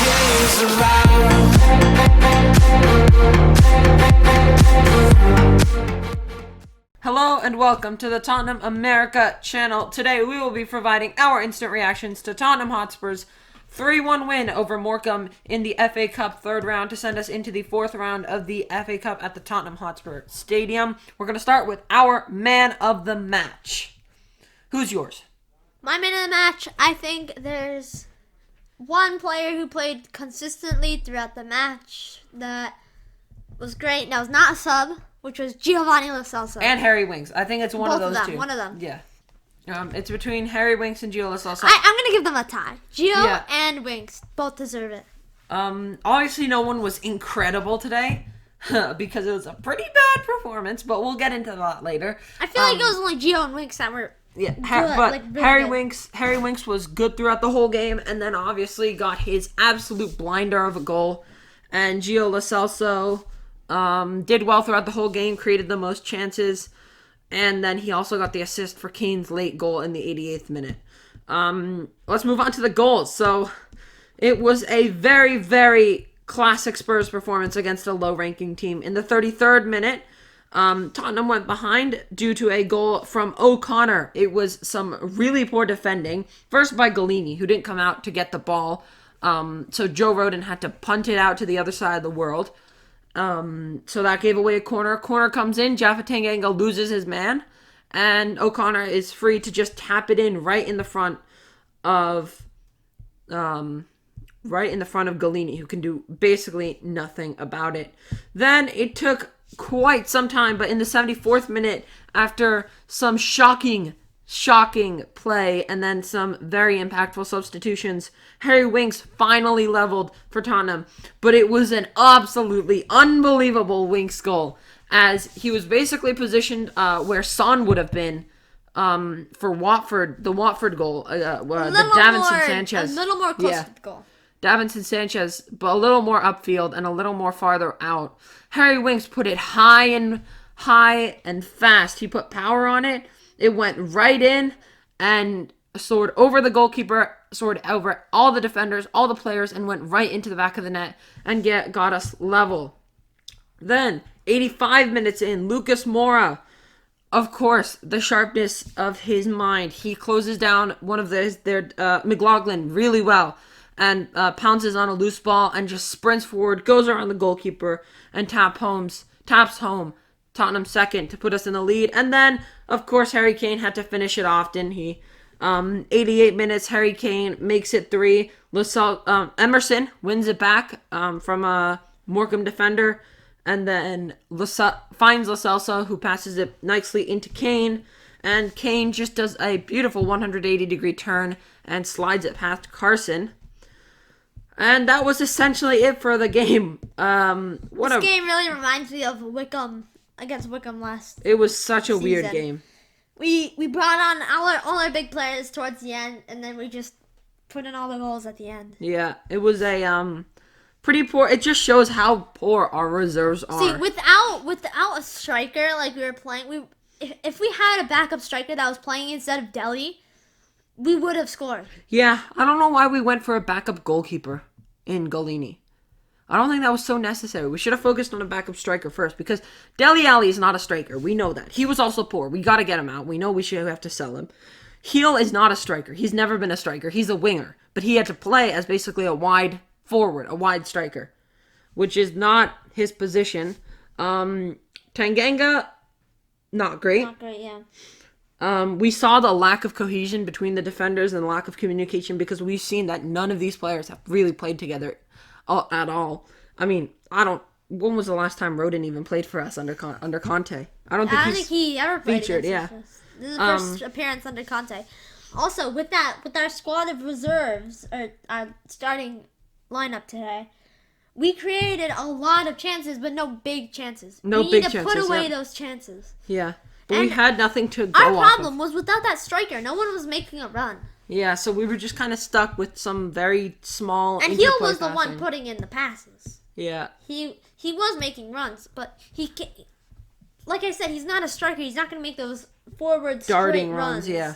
is around. Hello and welcome to the Tottenham America channel. Today we will be providing our instant reactions to Tottenham Hotspur's 3-1 win over Morecambe in the FA Cup third round to send us into the fourth round of the FA Cup at the Tottenham Hotspur Stadium. We're going to start with our man of the match. Who's yours? My man of the match, I think there's one player who played consistently throughout the match that was great. That was not a sub, which was Giovanni Lo Celso. And Harry Winks. I think it's one Both of those of them, two. one of them. Yeah. It's between Harry Winks and Gio Lo Celso. I'm going to give them a tie. Gio and Winks both deserve it. Obviously no one was incredible today because it was a pretty bad performance, but we'll get into that later. I feel like it was only Gio and Winks that were good, really Harry good. Winks was good throughout the whole game, and then obviously got his absolute blinder of a goal. And Gio Lo Celso did well throughout the whole game, created the most chances. And then he also got the assist for Kane's late goal in the 88th minute. Let's move on to the goals. So it was a very, very classic Spurs performance against a low-ranking team. In the 33rd minute, Tottenham went behind due to a goal from O'Connor. It was some really poor defending. First by Galini, who didn't come out to get the ball. So Joe Rodon had to punt it out to the other side of the world. So that gave away a corner. Corner comes in. Jaffa Tanganga loses his man. And O'Connor is free to just tap it in right in the front of Galini, who can do basically nothing about it. Then it took quite some time, but in the 74th minute, after some shocking play and then some very impactful substitutions, Harry Winks finally leveled for Tottenham. But it was an absolutely unbelievable Winks goal, as he was basically positioned where Son would have been for Watford, the Watford goal, the Davinson Sanchez. A little more close to the goal. Davinson Sanchez, but a little more upfield and a little more farther out. Harry Winks put it high and fast. He put power on it. It went right in and soared over the goalkeeper, soared over all the defenders, all the players, and went right into the back of the net and got us level. Then, 85 minutes in, Lucas Moura, of course, the sharpness of his mind. He closes down one of their McLaughlin really well and pounces on a loose ball and just sprints forward, goes around the goalkeeper, and taps home Tottenham's second to put us in the lead. And then, of course, Harry Kane had to finish it off, didn't he? 88 minutes, Harry Kane makes it 3. Emerson wins it back from a Morecambe defender, and then finds Lo Celso, who passes it nicely into Kane, and Kane just does a beautiful 180-degree turn and slides it past Carson. And that was essentially it for the game. This game really reminds me of Wickham against Wickham last. It was such a season. weird game. We brought on all our big players towards the end, and then we just put in all the goals at the end. Yeah, it was a pretty poor. It just shows how poor our reserves are. See, without a striker like we were playing, if we had a backup striker that was playing instead of Dele, we would have scored. Yeah, I don't know why we went for a backup goalkeeper in Galini. I don't think that was so necessary. We should have focused on a backup striker first, because Dele Alli is not a striker. We know that. He was also poor. We got to get him out. We know we should have to sell him. Heel is not a striker. He's never been a striker. He's a winger. But he had to play as basically a wide forward, a wide striker, which is not his position. Tanganga, not great. Not great, yeah. We saw the lack of cohesion between the defenders and the lack of communication, because we've seen that none of these players have really played together at all. I mean, when was the last time Rodon even played for us under Conte? I don't think he ever played featured. against us. This is the first appearance under Conte. Also, with our squad of reserves, or our starting lineup today, we created a lot of chances, but no big chances. We need to put away those chances. Yeah. But we had nothing to go off off Our problem of. was without that striker, no one was making a run. Yeah, so we were just kind of stuck with some very small And Heel was the one putting in the passes. Yeah. He was making runs, but like I said, he's not a striker. He's not going to make those forward darting straight runs. Yeah,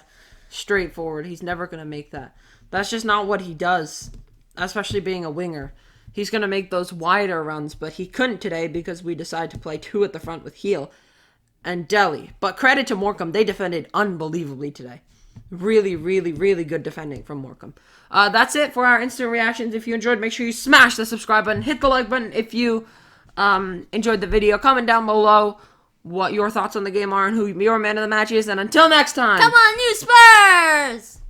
straight forward. He's never going to make that. That's just not what he does. especially being a winger. He's going to make those wider runs, but he couldn't today because we decided to play 2 at the front with Heel and Deli. But credit to Morecambe, they defended unbelievably today. Really, really, really good defending from Morecambe. That's it for our instant reactions. If you enjoyed, make sure you smash the subscribe button, hit the like button if you enjoyed the video. Comment down below what your thoughts on the game are and who your man of the match is. And until next time, Come on, you Spurs!